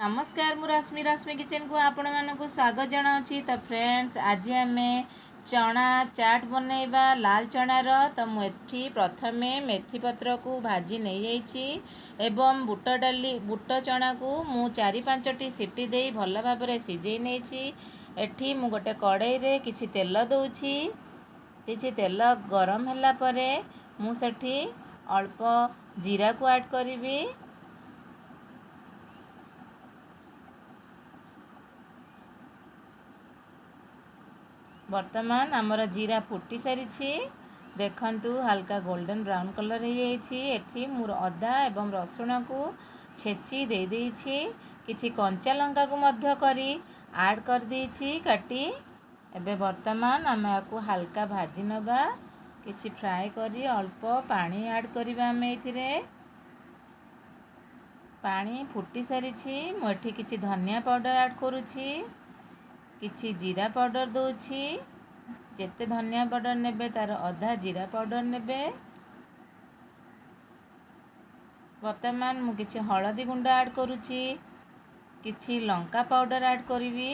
नमस्कार मु रश्मि किचन को आपण मानक स्वागत जनाऊँगी। तो फ्रेंड्स आज आम चना चाट बनैबा लाल चनार। तो मुझे प्रथमे मेथी पत्र को भाजी नहीं जाइए एवं बुट डाली बुट चना को मु 4-5टी सीटी दे भल भाव सिझे नहीं। एठी मु गोटे कड़ाई रे किछि तेल दउछि। किछि तेल गरम होला परे मु सेठी अल्प जीरा को ऐड करिवि। वर्तमान आमर जीरा फुटी सारी देखंतु हल्का गोल्डन ब्राउन कलर हो जाइए। मोर अदा एवं रसुण को छेची दे देइछि। किछि कंचा लंका को मध्य करी ऐड कर देइछि काटी। एबे वर्तमान आम आपको हल्का भाजी नबा। किछि फ्राए करी अल्प पानी ऐड करिबा। आम एथिरे पानी फुटी सारी मुठी किछि धनिया पाउडर ऐड करूछि। किछि जीरा पाउडर दउछि। जेते धनिया पाउडर नेबे तार अधा जीरा पाउडर नेबे। वर्तमान मु किछि हळदी गुंड ऐड करूछि। किछि लंका पाउडर ऐड करिवि।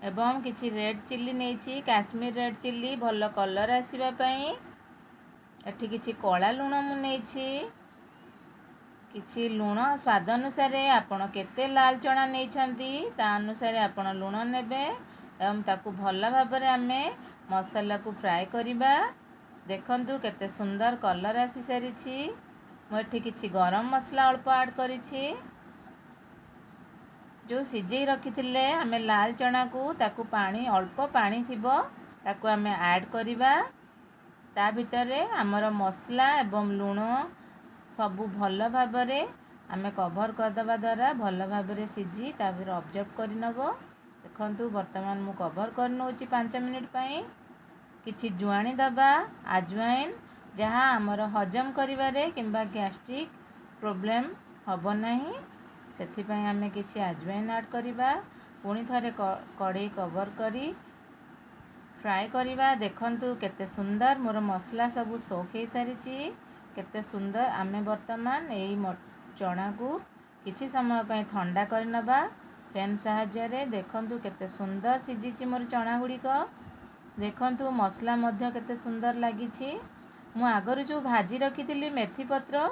एवं किछि रेड चिल्ली नेछि काश्मीर रेड चिल्ली भल कलर आसीबा पई। एठी किछि कळा लूण मु नेछि। किछि लूण स्वाद अनुसार आपण केते लाल चना नेछंती ता अनुसार आपण लूण नेबे। एवं ताकू भल भाव आमे मसाला को फ्राए करिबा। देखंतु केते सुंदर कलर आसी सारिछि। मोठी किछि गरम मसला अल्प ऐड करिछि। जो सिझेई रखिथिले आमे लाल चना को ताकू पानी अल्प पानी थिबो ताकू आमे ऐड करिबा। ता भितरे हमर मसला एवं लूण सबू भल भाव आमे कवर करदबा द्वारा भल भाव सिझी तापर ऑब्जर्व कर नब। देखंतु वर्तमान मु कवर कर नउची 5 मिनिट पई। किछि जुआणी दबा आजवाइन जहाँ आमर हजम करिवारे किंबा गैस्ट्रिक प्रॉब्लम हबो नाही सेथि पई आमे किछि आजवाइन ऐड करिबा। पुणी थरे कड़ाई कवर करी फ्राए करिबा। देखंतु केते सुंदर मोर मसला सबू सोख हो सारी केते सुंदर। आमे वर्तमान एई चना को किछि समय पई ठंडा कर नबा फैन सहायता रे। देखंतु केते सुंदर सिझिछि मोर चना गुड़िक। देखंतु मसला मध्य केते सुंदर लागिछि। मु आगरु जो भाजी रखिथिली मेथी पत्र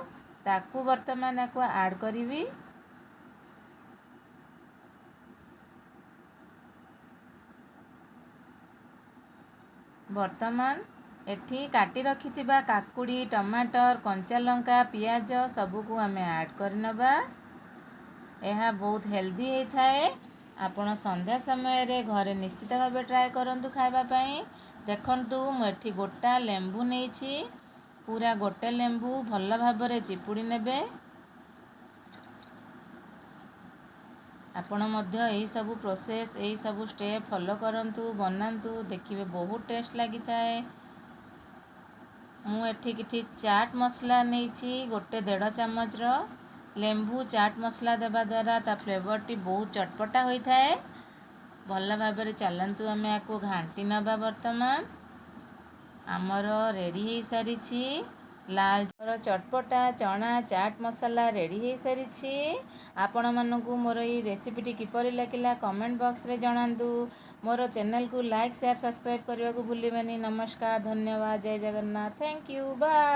ताकू वर्तमान आको ऐड करिवि। वर्तमान एठी काटी रखिथिबा काकुड़ी टमाटर कंचा लंका पियाज सबू को आमे ऐड करनबा। यह बहुत हेल्दी होता है। आपण संध्या समय रे घरे निश्चित भाव ट्राए करंतु खाइबा पई। देखंतु मु एठी गोटा लेंबू नेछि। पूरा गोटे लेंबू भल भाव रे चिपुड़ी नेबे। आपण मध्य एही सबू प्रोसेस एही सबू स्टेप फॉलो करंतु बनांतु देखिबे बहुत टेस्ट लागि थाए। मु एठी किछि चाट मसला नेछि गोटे 1.5 चम्मच रो। लेंबू चाट मसला देबा द्वारा ता फ्लेवर टी बहुत चटपटा होई थाए। भल भाव रे चलंतु आमे आको घांटी नबा। वर्तमान आमर रेडी हो सारिछि लाल चटपटा चना चाट मसाला रेडी हो सारिछि। आपण मानकु मोर ई रेसिपीटी किपरि लागिला कमेंट बॉक्स रे जणांतु। मोर चैनल को लाइक शेयर सब्सक्राइब करने को भूलिबेनी। नमस्कार धन्यवाद जय जगन्नाथ थैंक यू बाय।